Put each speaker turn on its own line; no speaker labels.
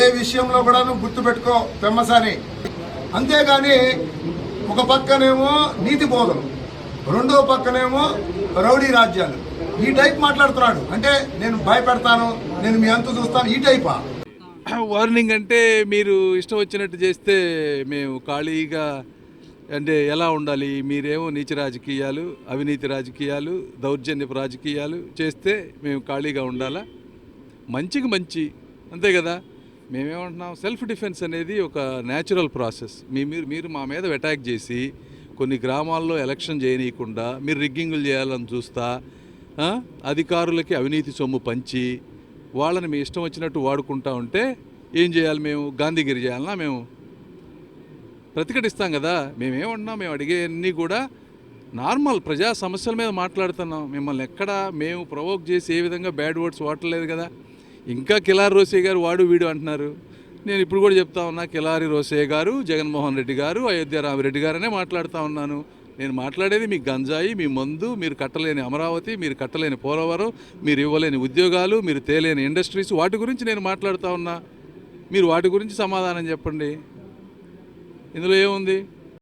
ఏ విషయంలో కూడా గుర్తుపెట్టుకో పెమ్మసాని. అంతేగాని ఒక పక్కనేమో నీతి బోధం, రెండో పక్కనేమో రౌడీ రాజ్యాలు, ఈ టైప్ మాట్లాడుతున్నాడు. అంటే నేను భయపెడతాను, నేను మీ అంతు చూస్తాను, ఈ టైపా?
వార్నింగ్ అంటే మీరు ఇష్టం వచ్చినట్టు చేస్తే మేము ఖాళీగా అంటే ఎలా ఉండాలి? మీరేమో నీచ రాజకీయాలు, అవినీతి రాజకీయాలు, దౌర్జన్యపు రాజకీయాలు చేస్తే మేము ఖాళీగా ఉండాలా? మంచికి మంచి, అంతే కదా. మేమేమంటున్నాం, సెల్ఫ్ డిఫెన్స్ అనేది ఒక న్యాచురల్ ప్రాసెస్. మీరు మా మీద అటాక్ చేసి కొన్ని గ్రామాల్లో ఎలక్షన్ చేయనీయకుండా మీరు రిగ్గింగులు చేయాలని చూస్తా, అధికారులకి అవినీతి సొమ్ము పంచి వాళ్ళని మీ ఇష్టం వచ్చినట్టు వాడుకుంటా ఉంటే ఏం చేయాలి? మేము గాంధీగిరి చేయాలన్నా? మేము ప్రతిఘటిస్తాం కదా. మేమేమంటున్నాం, మేము అడిగేవన్నీ కూడా నార్మల్ ప్రజా సమస్యల మీద మాట్లాడుతున్నాం. మిమ్మల్ని ఎక్కడా మేము ప్రొవోక్ చేసి ఏ విధంగా బ్యాడ్ వర్డ్స్ వాడలేదు కదా. ఇంకా కిలారి రోసయ్య గారు వాడు వీడు అంటున్నారు. నేను ఇప్పుడు కూడా చెప్తా ఉన్నా, కిలారి రోసయ్య గారు, జగన్మోహన్ రెడ్డి గారు, అయోధ్య రామిరెడ్డి గారనే మాట్లాడుతూ ఉన్నాను. నేను మాట్లాడేది మీ గంజాయి, మీ మందు, మీరు కట్టలేని అమరావతి, మీరు కట్టలేని పోలవరం, మీరు ఇవ్వలేని ఉద్యోగాలు, మీరు తేలేని ఇండస్ట్రీస్, వాటి గురించి నేను మాట్లాడుతూ ఉన్నా. మీరు వాటి గురించి సమాధానం చెప్పండి. ఇందులో ఏముంది?